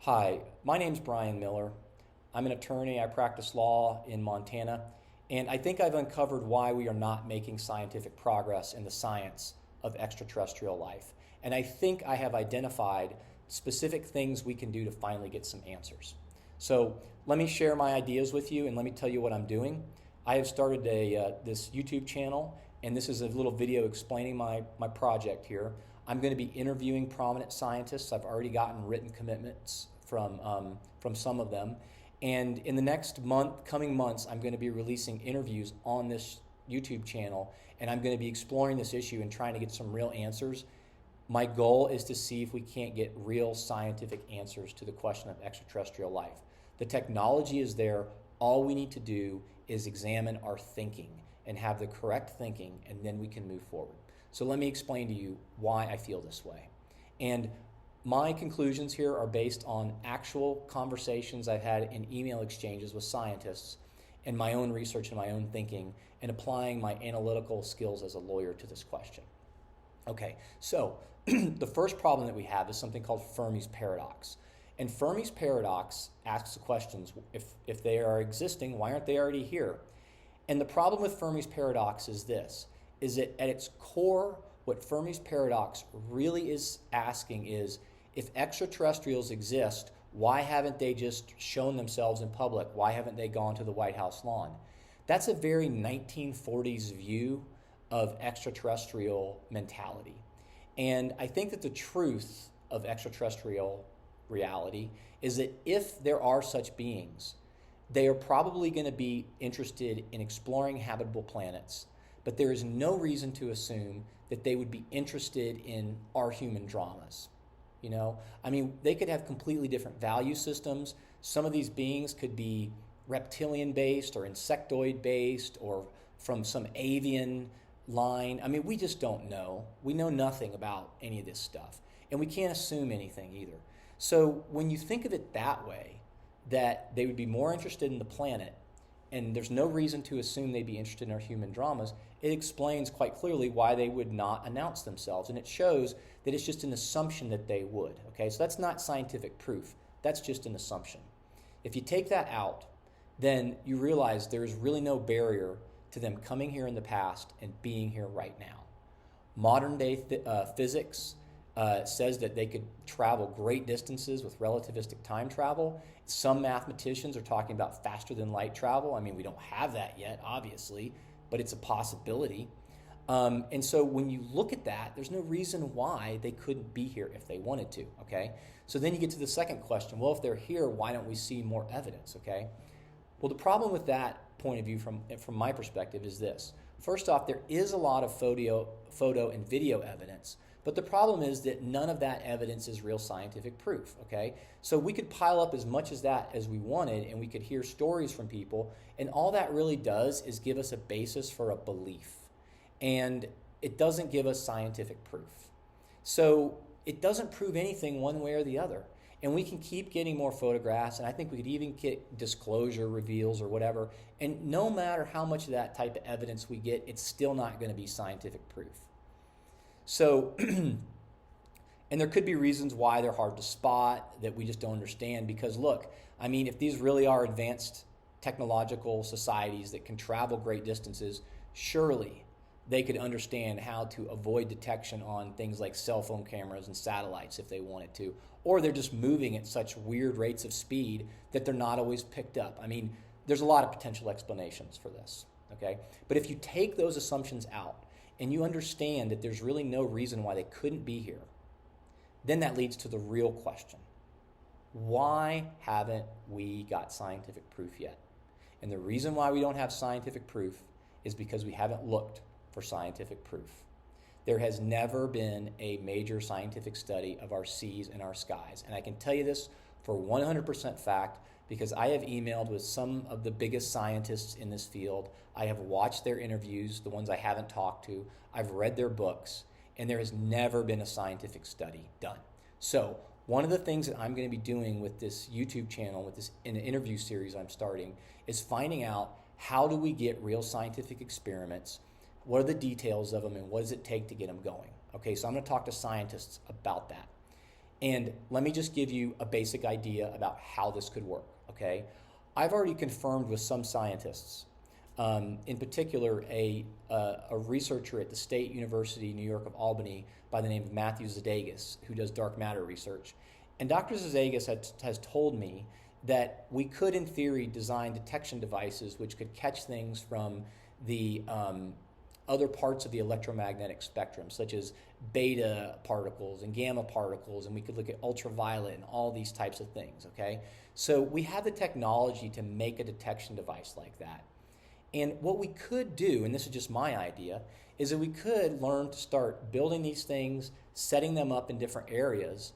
Hi, my name's Brian Miller. I'm an attorney. I practice law in Montana, and I think I've uncovered why we are not making scientific progress in the science of extraterrestrial life. And I think I have identified specific things we can do to finally get some answers. So let me share my ideas with you and let me tell you what I'm doing. I have started this YouTube channel, and this is a little video explaining my project here. I'm going to be interviewing prominent scientists. I've already gotten written commitments from some of them. And in the coming months, I'm going to be releasing interviews on this YouTube channel, and I'm going to be exploring this issue and trying to get some real answers. My goal is to see if we can't get real scientific answers to the question of extraterrestrial life. The technology is there. All we need to do is examine our thinking and have the correct thinking, and then we can move forward. So let me explain to you why I feel this way. And my conclusions here are based on actual conversations I've had in email exchanges with scientists and my own research and my own thinking and applying my analytical skills as a lawyer to this question. Okay, so the first problem that we have is something called Fermis Paradox. And Fermis Paradox asks the questions, if they are existing, why aren't they already here? And the problem with Fermis Paradox is this, is that at its core, what Fermis Paradox really is asking is, if extraterrestrials exist, why haven't they just shown themselves in public? Why haven't they gone to the White House lawn? That's a very 1940s view of extraterrestrial mentality. And I think that the truth of extraterrestrial reality is that if there are such beings, they are probably going to be interested in exploring habitable planets, but there is no reason to assume that they would be interested in our human dramas. You know, I mean, they could have completely different value systems. Some of these beings could be reptilian-based or insectoid-based or from some avian line. I mean, we just don't know. We know nothing about any of this stuff, and we can't assume anything either. So when you think of it that way, that they would be more interested in the planet, and there's no reason to assume they'd be interested in our human dramas, it explains quite clearly why they would not announce themselves. And it shows that it's just an assumption that they would. Okay, so that's not scientific proof. That's just an assumption. If you take that out, then you realize there's really no barrier to them coming here in the past and being here right now. Modern day physics says that they could travel great distances with relativistic time travel. Some mathematicians are talking about faster than light travel. I mean, we don't have that yet, obviously, but it's a possibility. And so when you look at that, there's no reason why they couldn't be here if they wanted to, okay? So then you get to the second question. Well, if they're here, why don't we see more evidence, okay? Well, the problem with that point of view from my perspective is this. First off, there is a lot of photo and video evidence, but the problem is that none of that evidence is real scientific proof, okay? So we could pile up as much as that as we wanted, and we could hear stories from people, and all that really does is give us a basis for a belief. And it doesn't give us scientific proof. So it doesn't prove anything one way or the other. And we can keep getting more photographs, and I think we could even get disclosure reveals or whatever. And no matter how much of that type of evidence we get, it's still not going to be scientific proof. So, and there could be reasons why they're hard to spot that we just don't understand, because look, I mean, if these really are advanced technological societies that can travel great distances, surely they could understand how to avoid detection on things like cell phone cameras and satellites if they wanted to, or they're just moving at such weird rates of speed that they're not always picked up. I mean, there's a lot of potential explanations for this, okay? But if you take those assumptions out, and you understand that there's really no reason why they couldn't be here, then that leads to the real question. Why haven't we got scientific proof yet? And the reason why we don't have scientific proof is because we haven't looked for scientific proof. There has never been a major scientific study of our seas and our skies. And I can tell you this for 100% fact, because I have emailed with some of the biggest scientists in this field. I have watched their interviews, the ones I haven't talked to. I've read their books, and there has never been a scientific study done. So one of the things that I'm going to be doing with this YouTube channel, with this in an interview series I'm starting, is finding out how do we get real scientific experiments, what are the details of them, and what does it take to get them going. Okay, so I'm going to talk to scientists about that. And let me just give you a basic idea about how this could work, okay? I've already confirmed with some scientists, in particular a researcher at the State University, New York of Albany by the name of Matthew Zadegas, who does dark matter research. And Dr. Zadegas has told me that we could, in theory, design detection devices which could catch things from the other parts of the electromagnetic spectrum, such as beta particles and gamma particles, and we could look at ultraviolet and all these types of things, okay? So we have the technology to make a detection device like that. And what we could do, and this is just my idea, is that we could learn to start building these things, setting them up in different areas,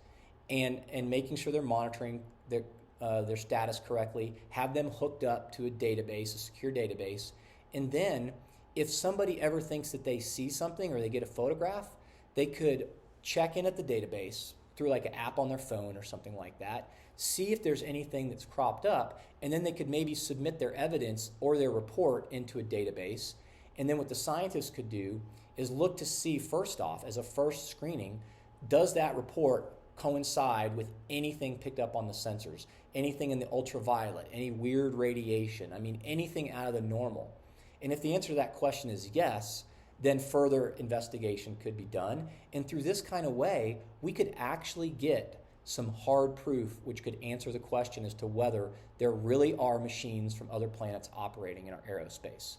and making sure they're monitoring their status correctly, have them hooked up to a database, a secure database, and then if somebody ever thinks that they see something or they get a photograph, they could check in at the database through like an app on their phone or something like that, see if there's anything that's cropped up, and then they could maybe submit their evidence or their report into a database. And then what the scientists could do is look to see, first off, as a first screening, does that report coincide with anything picked up on the sensors, anything in the ultraviolet, any weird radiation, I mean anything out of the normal. And if the answer to that question is yes, then further investigation could be done. And through this kind of way, we could actually get some hard proof which could answer the question as to whether there really are machines from other planets operating in our aerospace.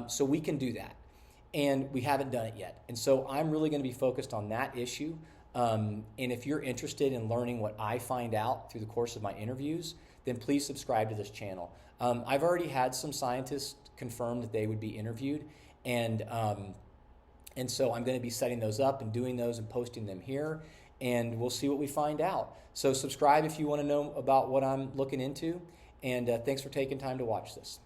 So we can do that. And we haven't done it yet. And so I'm really going to be focused on that issue. And if you're interested in learning what I find out through the course of my interviews, then please subscribe to this channel. I've already had some scientists confirm that they would be interviewed, and so I'm going to be setting those up and doing those and posting them here, and we'll see what we find out. So subscribe if you want to know about what I'm looking into, and thanks for taking time to watch this.